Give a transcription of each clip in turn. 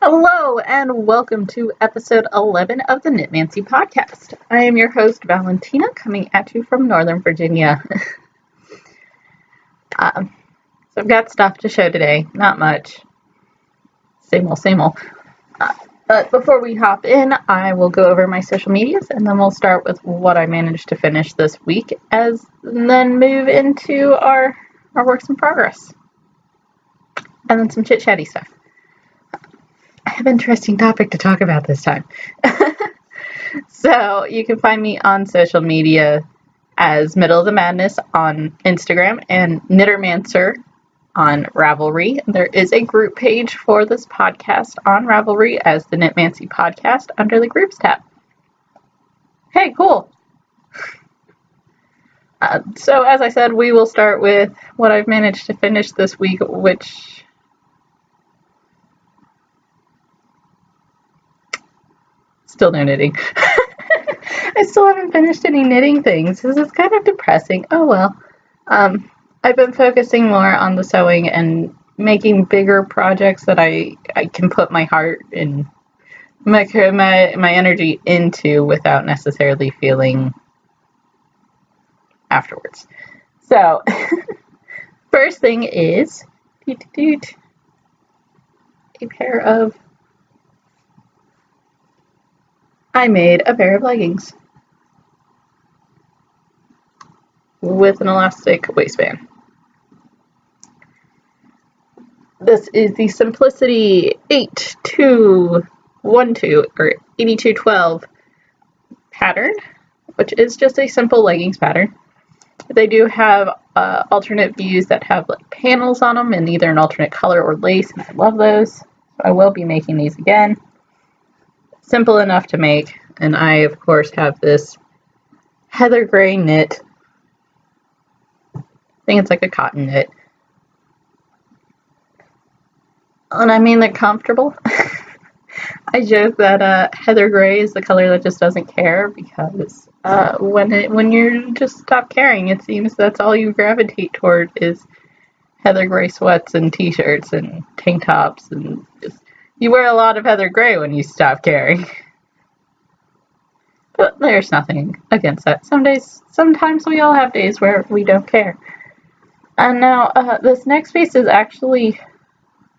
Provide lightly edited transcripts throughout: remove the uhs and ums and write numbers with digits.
Hello and welcome to episode 11 of the Knitmancy Podcast. I am your host, Valentina, coming at you from Northern Virginia. So I've got stuff to show today, not much. Same old. But before we hop in, I will go over my social medias and then we'll start with what I managed to finish this week and then move into our works in progress. And then some chit-chatty stuff. I have an interesting topic to talk about this time. So you can find me on social media as Middle of the Madness on Instagram and Knittermancer on Ravelry. There is a group page for this podcast on Ravelry as the Knitmancy Podcast under the Groups tab. Hey, cool. So as I said, we will start with what I've managed to finish this week, which... Still no knitting. I still haven't finished any knitting things. This is kind of depressing. Oh well. I've been focusing more on the sewing and making bigger projects that I can put my heart and my energy into without necessarily feeling afterwards. So, first thing is a pair of I made a pair of leggings with an elastic waistband. This is the Simplicity 8212 or 8212 pattern, which is just a simple leggings pattern. They do have alternate views that have like panels on them in either an alternate color or lace, and I love those. So I will be making these again. Simple enough to make, and I of course have this heather gray knit. I think it's like a cotton knit. And I mean they're comfortable. I joke that heather gray is the color that just doesn't care because when you just stop caring, it seems that's all you gravitate toward is heather gray sweats and t-shirts and tank tops and just you wear a lot of heather gray when you stop caring. But there's nothing against that. Sometimes we all have days where we don't care. And now, this next piece is actually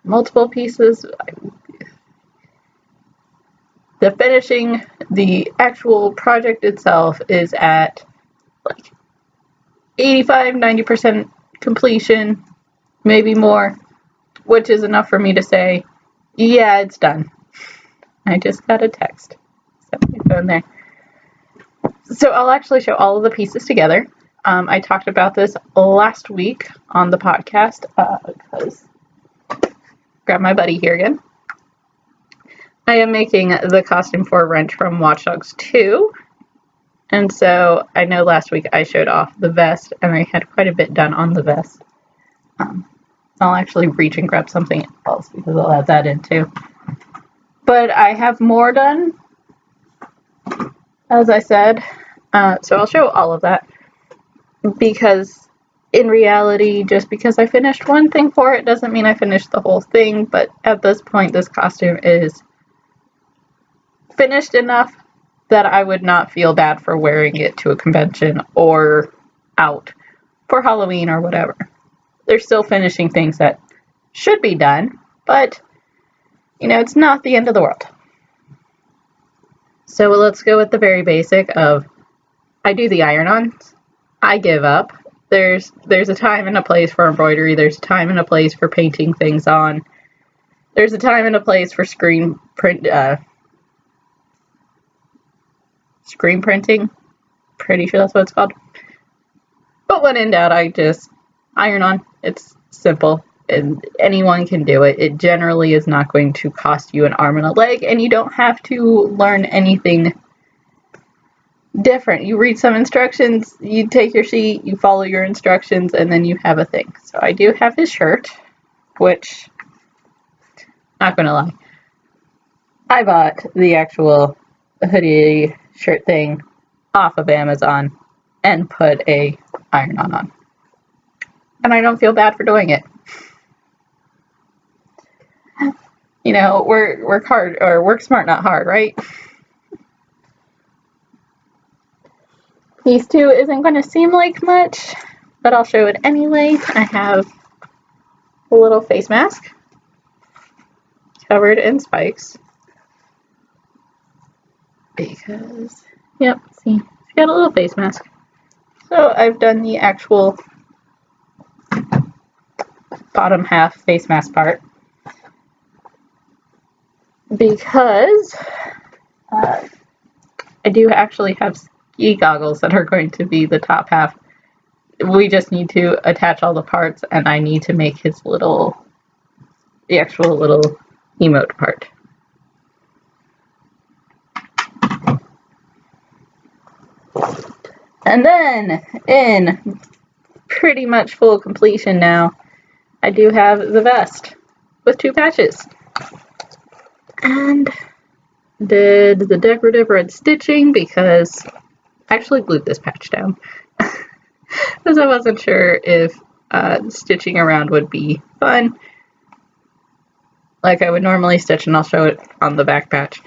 multiple pieces. The finishing, the actual project itself is at like 85-90% completion, maybe more, which is enough for me to say, yeah, it's done. I just got a text. Set my phone there. So I'll actually show all of the pieces together. I talked about this last week on the podcast because grab my buddy here again. I am making the costume for Wrench from Watch Dogs 2. And so I know last week I showed off the vest and I had quite a bit done on the vest. I'll actually reach and grab something else because I'll add that in too. But I have more done, as I said. So I'll show all of that. Because in reality, just because I finished one thing for it doesn't mean I finished the whole thing. But at this point, this costume is finished enough that I would not feel bad for wearing it to a convention or out for Halloween or whatever. They're still finishing things that should be done, but, you know, it's not the end of the world. So let's go with the very basic of, I do the iron-ons, I give up. There's a time and a place for embroidery, there's a time and a place for painting things on, there's a time and a place for screen printing, pretty sure that's what it's called. But when in doubt, I just iron on. It's simple and anyone can do it. It generally is not going to cost you an arm and a leg, and you don't have to learn anything different. You read some instructions, you take your sheet, you follow your instructions, and then you have a thing. So I do have his shirt, which, not gonna lie, I bought the actual hoodie shirt thing off of Amazon and put a iron-on on. And I don't feel bad for doing it. work hard, or work smart, not hard, right? Piece 2 isn't going to seem like much, but I'll show it anyway. I have a little face mask covered in spikes. Because, yep, see, it's got a little face mask. So I've done the actual bottom half face mask part. Because I do actually have ski goggles that are going to be the top half. We just need to attach all the parts, and I need to make the actual little emote part. And then, in pretty much full completion now, I do have the vest with 2 patches. And did the decorative red stitching because I actually glued this patch down. Because I wasn't sure if stitching around would be fun, like I would normally stitch, and I'll show it on the back patch.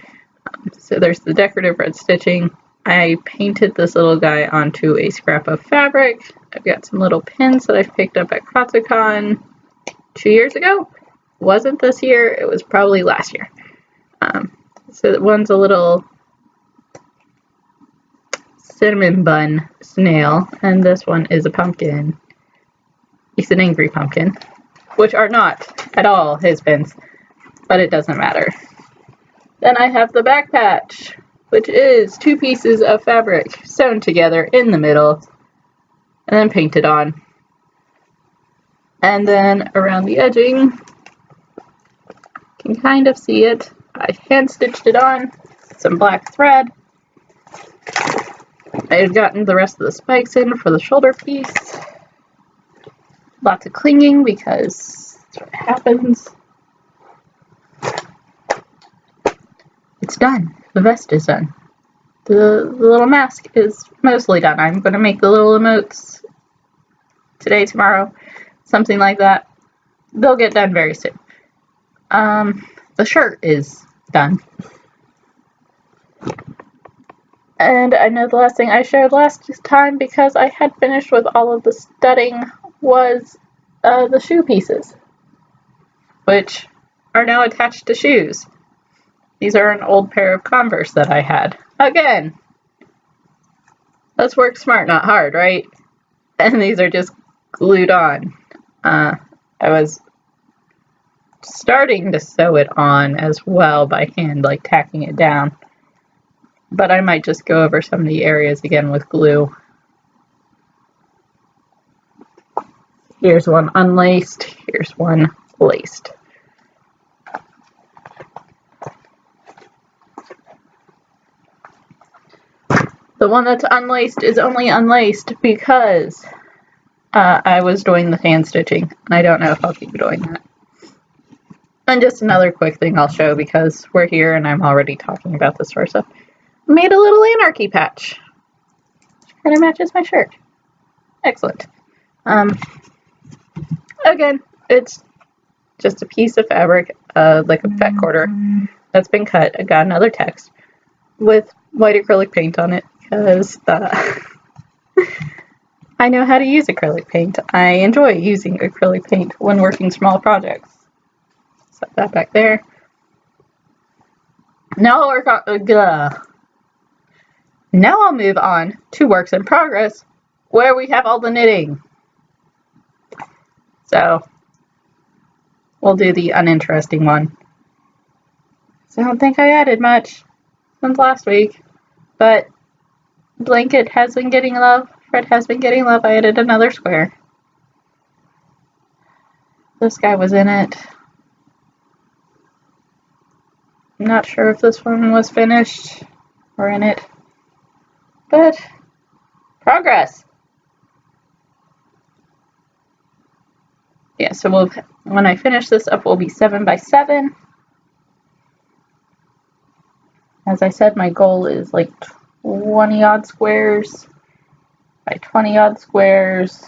So there's the decorative red stitching. I painted this little guy onto a scrap of fabric. I've got some little pins that I've picked up at KatsuCon 2 years ago. Wasn't this year, it was probably last year. So one's a little cinnamon bun snail, and this one is a pumpkin. It's an angry pumpkin, which are not at all his pins, but it doesn't matter. Then I have the back patch, which is 2 pieces of fabric sewn together in the middle and then painted on. And then around the edging, you can kind of see it. I hand stitched it on, some black thread. I had gotten the rest of the spikes in for the shoulder piece. Lots of clinging because that's what happens. It's done. The vest is done. The little mask is mostly done. I'm going to make the little emotes today, tomorrow, something like that. They'll get done very soon. The shirt is done. And I know the last thing I showed last time, because I had finished with all of the studding, was the shoe pieces, which are now attached to shoes. These are an old pair of Converse that I had. Again, let's work smart, not hard, right? And these are just glued on. I was starting to sew it on as well by hand, like tacking it down. But I might just go over some of the areas again with glue. Here's one unlaced. Here's one laced. The one that's unlaced is only unlaced because I was doing the hand stitching, and I don't know if I'll keep doing that. And just another quick thing I'll show, because we're here and I'm already talking about this sort of stuff. I made a little anarchy patch, which kind of matches my shirt. Excellent. Again, it's just a piece of fabric, like a pet quarter, that's been cut. I got another text with white acrylic paint on it, because I know how to use acrylic paint. I enjoy using acrylic paint when working small projects. Set that back there. Now I'll move on to works in progress, where we have all the knitting. So we'll do the uninteresting one. So I don't think I added much since last week, but blanket has been getting love. Fred has been getting love. I added another square. This guy was in it. I'm not sure if this one was finished or in it, but progress. Yeah, so when I finish this up, we'll be 7 by 7. As I said, my goal is like 20 odd squares by 20 odd squares.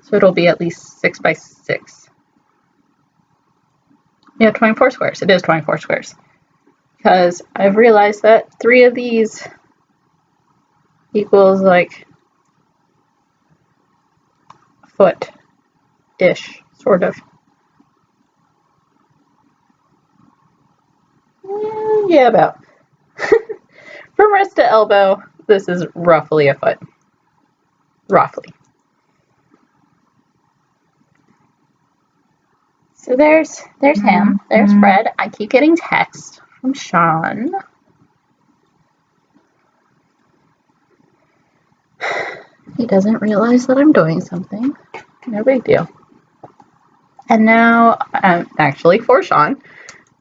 So it'll be at least 6 by 6. Yeah, 24 squares. It is 24 squares. Because I've realized that 3 of these equals like a foot-ish, sort of. Yeah, about. From wrist to elbow, this is roughly a foot. Roughly. So there's him. There's Fred. I keep getting text from Sean. He doesn't realize that I'm doing something. No big deal. And now, actually for Sean,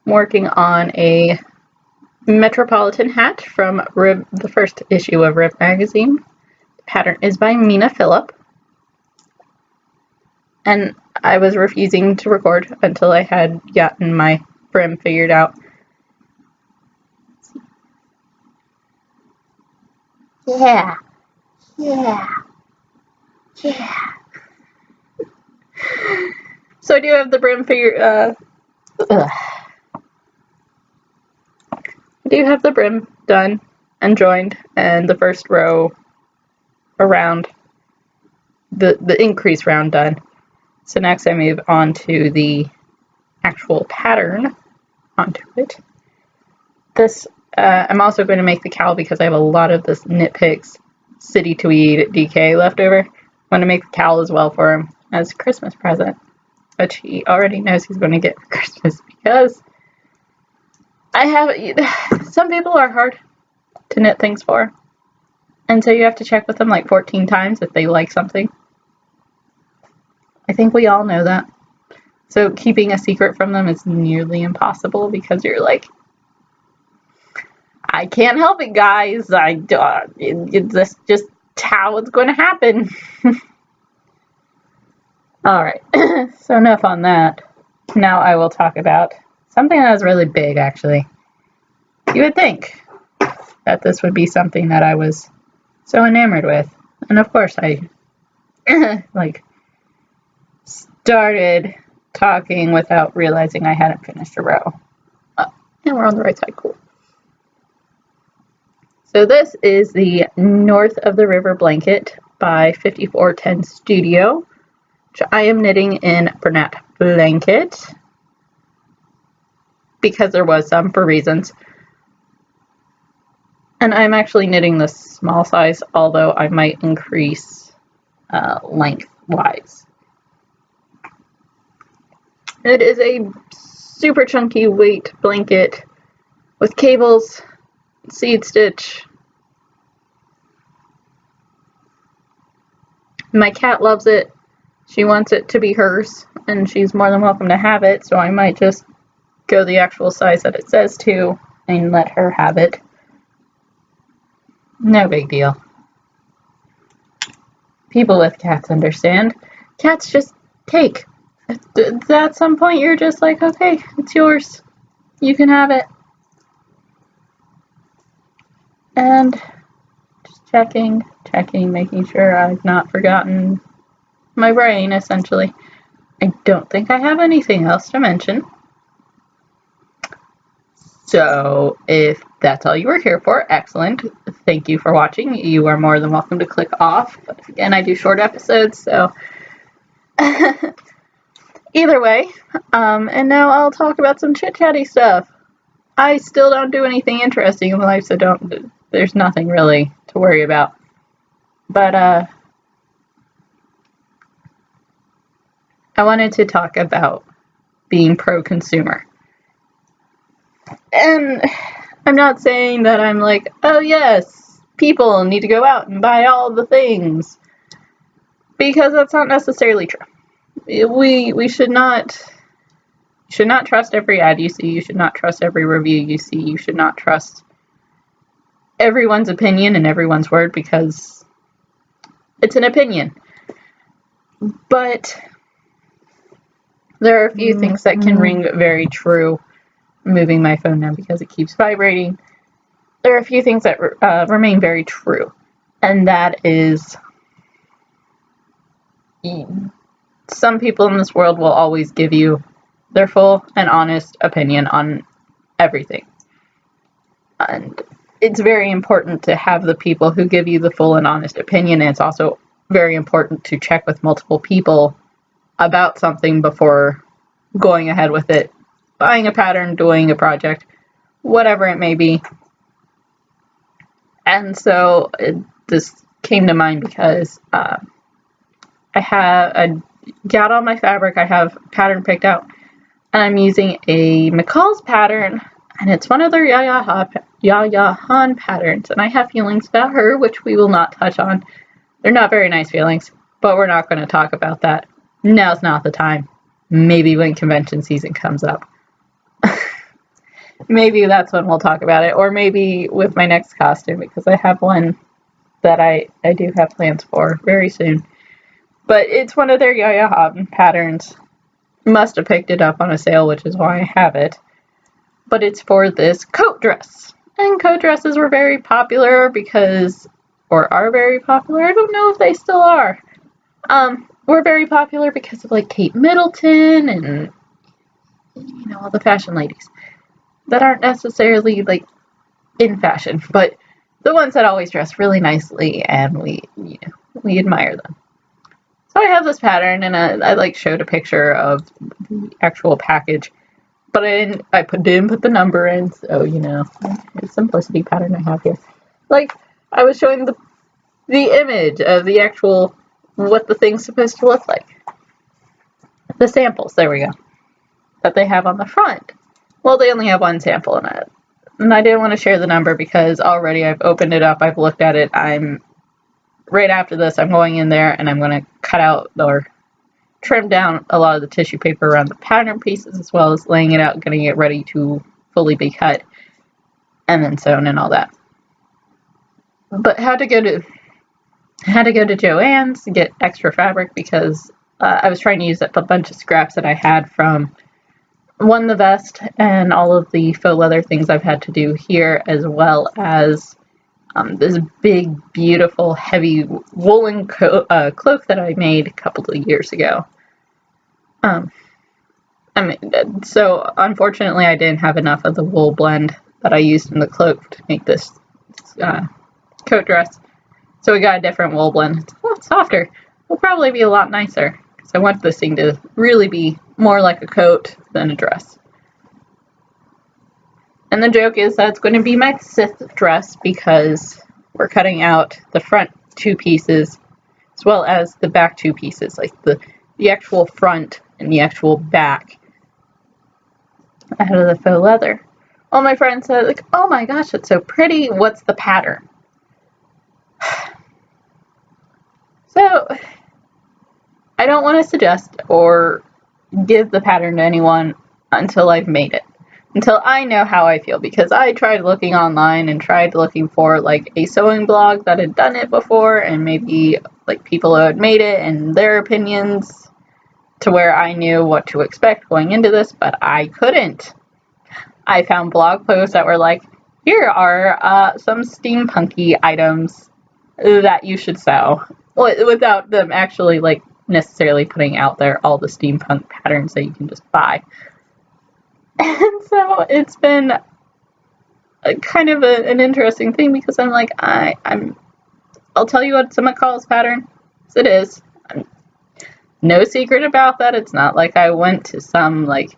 I'm working on a Metropolitan hat from Rib, the first issue of Rib magazine. The pattern is by Mina Philipp. And I was refusing to record until I had gotten my brim figured out. Yeah. So I do have the brim figured, I do have the brim done and joined, and the first row around, the increase round done. So next I move on to the actual pattern onto it. This, I'm also going to make the cowl because I have a lot of this Knit Picks City Tweed DK left over. I'm going to make the cowl as well for him as a Christmas present, which he already knows he's going to get for Christmas because some people are hard to knit things for. And so you have to check with them like 14 times if they like something. I think we all know that. So keeping a secret from them is nearly impossible because you're like, I can't help it, guys. That's just how it's going to happen. All right. So enough on that. Now I will talk about something that was really big, actually. You would think that this would be something that I was so enamored with. And of course I started talking without realizing I hadn't finished a row. And we're on the right side, cool. So this is the North of the River blanket by 5410 Studio, which I am knitting in Bernat blanket because there was some for reasons. And I'm actually knitting the small size, although I might increase lengthwise. It is a super chunky weight blanket with cables, seed stitch. My cat loves it. She wants it to be hers, and she's more than welcome to have it, so I might just go the actual size that it says to and let her have it. No big deal. People with cats understand. Cats just take. At some point you're just like, okay, it's yours. You can have it. And just checking, making sure I've not forgotten my brain, essentially. I don't think I have anything else to mention. So if that's all you were here for, excellent. Thank you for watching. You are more than welcome to click off. But again, I do short episodes, so either way. And now I'll talk about some chit-chatty stuff. I still don't do anything interesting in life, so there's nothing really to worry about. But I wanted to talk about being pro-consumer. And I'm not saying that I'm like, oh yes, people need to go out and buy all the things, because that's not necessarily true. We should not trust every ad you see. You should not trust every review you see. You should not trust everyone's opinion and everyone's word, because it's an opinion. But there are a few things that can ring very true. I'm moving my phone now because it keeps vibrating. There are a few things that remain very true, and that is some people in this world will always give you their full and honest opinion on everything. And it's very important to have the people who give you the full and honest opinion. And it's also very important to check with multiple people about something before going ahead with it, buying a pattern, doing a project, whatever it may be. And so this came to mind because I got all my fabric, I have pattern picked out, and I'm using a McCall's pattern, and it's one of their Yaya Han patterns, and I have feelings about her, which we will not touch on. They're not very nice feelings, but we're not going to talk about that. Now's not the time. Maybe when convention season comes up. Maybe that's when we'll talk about it, or maybe with my next costume, because I have one that I do have plans for very soon. But it's one of their Yaya Han patterns. Must have picked it up on a sale, which is why I have it. But it's for this coat dress. And coat dresses were very popular because, or are very popular, I don't know if they still are. Were very popular because of like Kate Middleton and, you know, all the fashion ladies that aren't necessarily like in fashion, but the ones that always dress really nicely, and we admire them. So I have this pattern, and I like showed a picture of the actual package, but I didn't put the number in, so you know, it's a simplicity pattern I have here. Like I was showing the image of the actual what the thing's supposed to look like. The samples, there we go, that they have on the front. Well, they only have one sample in it. And I didn't want to share the number because already I've opened it up, I've looked at it. Right after this, I'm going in there and I'm going to cut out or trim down a lot of the tissue paper around the pattern pieces, as well as laying it out, getting it ready to fully be cut and then sewn and all that. But had to go to Joann's to get extra fabric because I was trying to use up a bunch of scraps that I had from the vest and all of the faux leather things I've had to do here, as well as this big, beautiful, heavy woolen cloak that I made a couple of years ago. So unfortunately I didn't have enough of the wool blend that I used in the cloak to make this coat dress. So we got a different wool blend. It's a lot softer. Will probably be a lot nicer. I want this thing to really be more like a coat than a dress. And the joke is that it's going to be my 6th dress because we're cutting out the front 2 pieces as well as the back 2 pieces, like the actual front and the actual back out of the faux leather. All my friends said, like, oh my gosh, it's so pretty. What's the pattern? So I don't want to suggest or give the pattern to anyone until I've made it. Until I know how I feel, because I tried looking online and tried looking for like a sewing blog that had done it before, and maybe like people who had made it and their opinions to where I knew what to expect going into this, but I couldn't. I found blog posts that were like, here are some steampunky items that you should sew, without them actually like necessarily putting out there all the steampunk patterns that you can just buy. And so it's been a kind of an interesting thing, because I'm like, I'll tell you what someone calls pattern. Yes, it is. No secret about that. It's not like I went to some like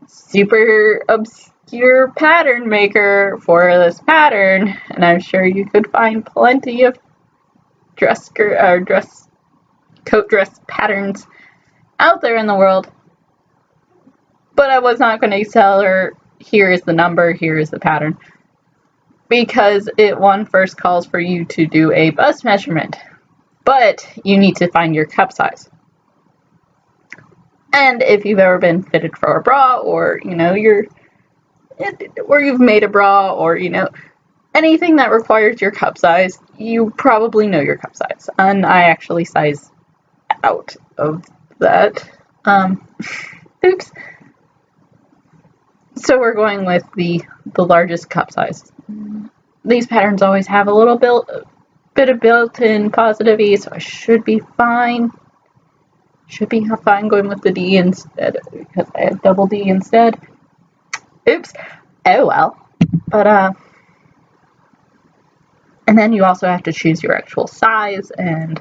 super obscure pattern maker for this pattern, and I'm sure you could find plenty of coat dress patterns out there in the world. But I was not going to tell her, here is the number, here is the pattern, because it first calls for you to do a bust measurement, but you need to find your cup size. And if you've ever been fitted for a bra, or you've made a bra, or anything that requires your cup size, you probably know your cup size. And I actually size out of that. Oops. So we're going with the largest cup size. These patterns always have a little bit of built-in positivity, so I should be fine. Should be fine going with the D instead, because I had double D instead. Oops. Oh well. But, and then you also have to choose your actual size, and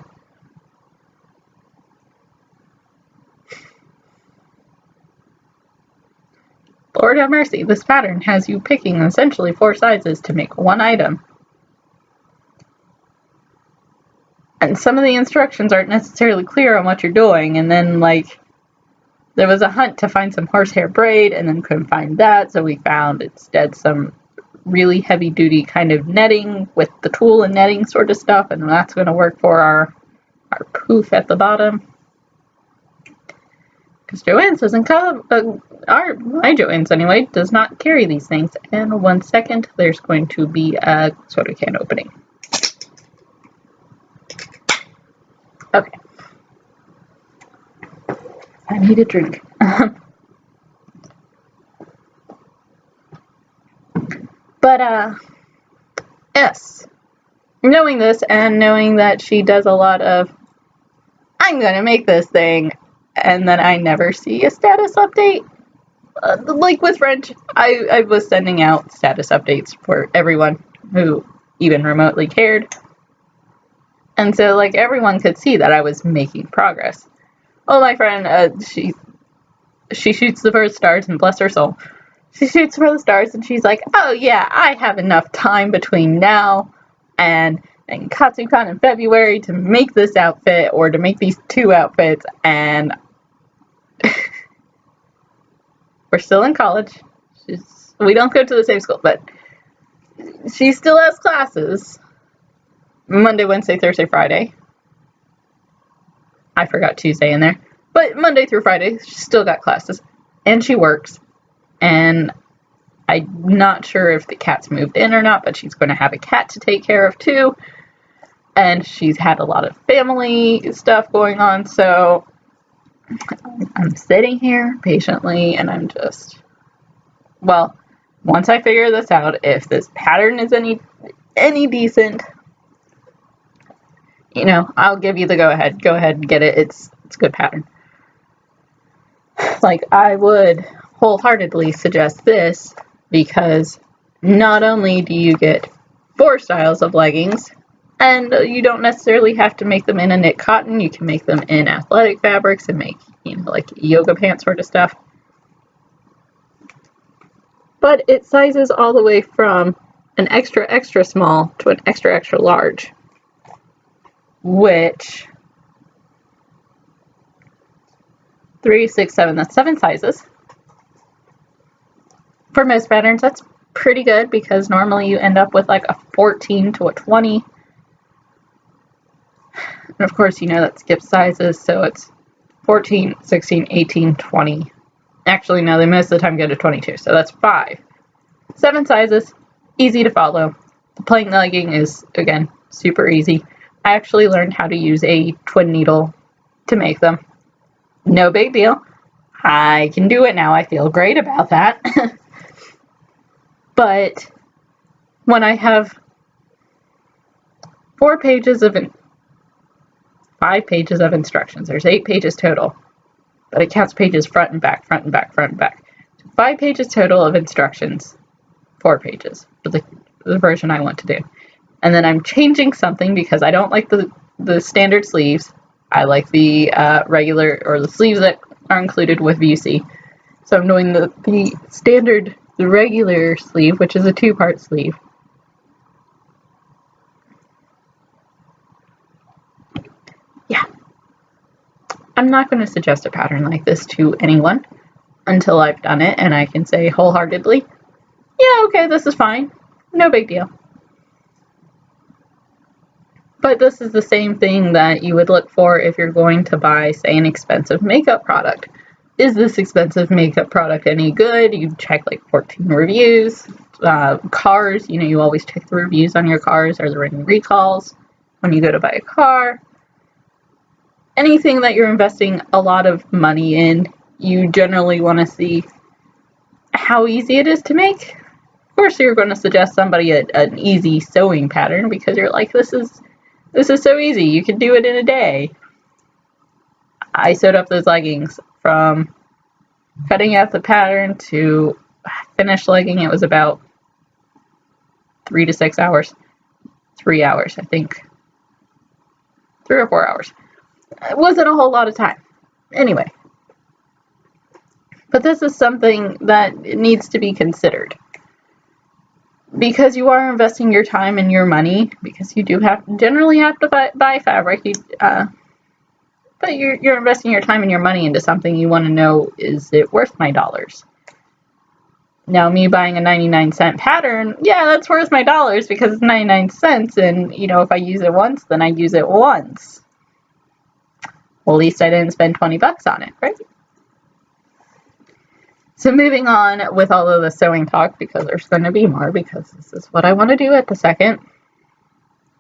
Lord have mercy, this pattern has you picking essentially 4 sizes to make one item. And some of the instructions aren't necessarily clear on what you're doing, and then, like, there was a hunt to find some horsehair braid, and then couldn't find that, so we found instead some really heavy-duty kind of netting with the tulle and netting sort of stuff, and that's going to work for our poof at the bottom. Because Joann's doesn't come, my Joann's anyway, does not carry these things. And 1 second, there's going to be a soda can opening. Okay. I need a drink. But, yes. Knowing this and knowing that she does a lot of, I'm gonna make this thing, and then I never see a status update. Like with French, I was sending out status updates for everyone who even remotely cared. And so, like, everyone could see that I was making progress. Oh, my friend, she shoots for the stars, and bless her soul. She shoots for the stars, and she's like, oh, yeah, I have enough time between now and Katsucon in February to make this outfit, or to make these 2 outfits, and we're still in college. We don't go to the same school, but she still has classes. Monday, Wednesday, Thursday, Friday. I forgot Tuesday in there. But Monday through Friday, she's still got classes. And she works. And I'm not sure if the cat's moved in or not, but she's going to have a cat to take care of too. And she's had a lot of family stuff going on, so I'm sitting here patiently, and I'm just, well, once I figure this out, if this pattern is any decent, you know, I'll give you the go-ahead. Go ahead and get it. It's a good pattern. Like, I would wholeheartedly suggest this, because not only do you get 4 styles of leggings, and you don't necessarily have to make them in a knit cotton. You can make them in athletic fabrics and make, you know, like yoga pants sort of stuff. But it sizes all the way from an extra, extra small to an extra, extra large. Which, 3, 6, 7, that's 7 sizes. For most patterns, that's pretty good, because normally you end up with like a 14 to a 20. And of course, you know that skips sizes, so it's 14, 16, 18, 20. Actually, no, they most of the time go to 22, so that's 5. 7 sizes, easy to follow. The plain legging is, again, super easy. I actually learned how to use a twin needle to make them. No big deal. I can do it now. I feel great about that. But when I have 5 pages of instructions, there's 8 pages total, but it counts pages front and back, front and back, front and back. 5 pages total of instructions, 4 pages for the version I want to do. And then I'm changing something because I don't like the standard sleeves. I like the regular, or the sleeves that are included with VC. So I'm doing the standard, the regular sleeve, which is a 2-part sleeve. Yeah. I'm not going to suggest a pattern like this to anyone until I've done it and I can say wholeheartedly, yeah, okay, this is fine. No big deal. But this is the same thing that you would look for if you're going to buy, say, an expensive makeup product. Is this expensive makeup product any good? You check like 14 reviews. Cars, you know, you always check the reviews on your cars. Are there any recalls when you go to buy a car? Anything that you're investing a lot of money in, you generally want to see how easy it is to make. Of course, you're going to suggest somebody an easy sewing pattern because you're like, this is so easy. You can do it in a day. I sewed up those leggings. From cutting out the pattern to finished legging, it was about 3 to 6 hours. 3 hours, I think. 3 or 4 hours. It wasn't a whole lot of time. Anyway. But this is something that needs to be considered. Because you are investing your time and your money, because you do generally have to buy fabric, but you're investing your time and your money into something you want to know, is it worth my dollars? Now, me buying a 99-cent pattern, yeah, that's worth my dollars because it's 99 cents, and, if I use it once, then I use it once. Well, at least I didn't spend 20 bucks on it, right? So moving on with all of the sewing talk, because there's going to be more, because this is what I want to do at the second.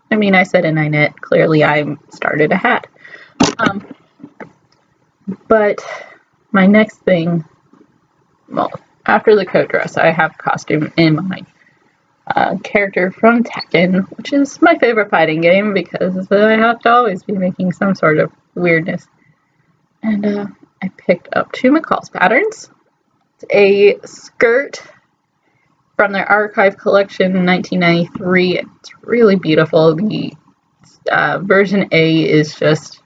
I mean, I said and I knit. Clearly, I started a hat. But my next thing, well, after the coat dress, I have a costume in mind. Character from Tekken, which is my favorite fighting game, because I have to always be making some sort of weirdness. And I picked up 2 McCall's patterns. A skirt from their archive collection in 1993. It's really beautiful. The version A is just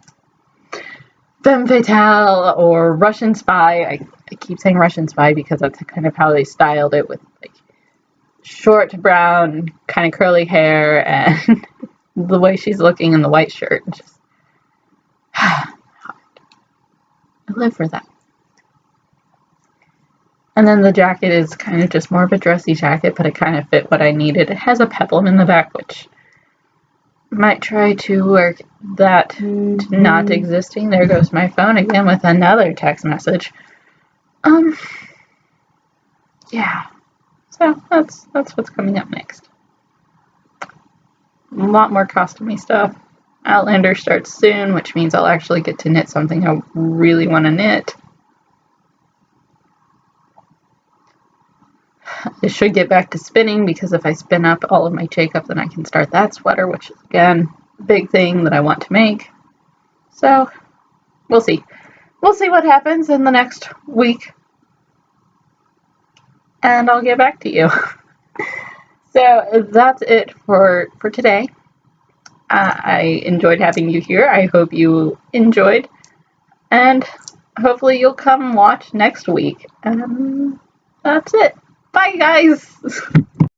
femme fatale or Russian spy. I keep saying Russian spy because that's kind of how they styled it, with like short brown kind of curly hair and the way she's looking in the white shirt. Just I live for that. And then the jacket is kind of just more of a dressy jacket, but it kind of fit what I needed. It has a peplum in the back, which might try to work that to not existing. There goes my phone again with another text message. Yeah. So that's what's coming up next. A lot more costumey stuff. Outlander starts soon, which means I'll actually get to knit something I really want to knit. I should get back to spinning, because if I spin up all of my Jacob, then I can start that sweater, which is, again, a big thing that I want to make. So, we'll see. We'll see what happens in the next week. And I'll get back to you. So, that's it for today. I enjoyed having you here. I hope you enjoyed. And hopefully you'll come watch next week. And that's it. Bye, guys!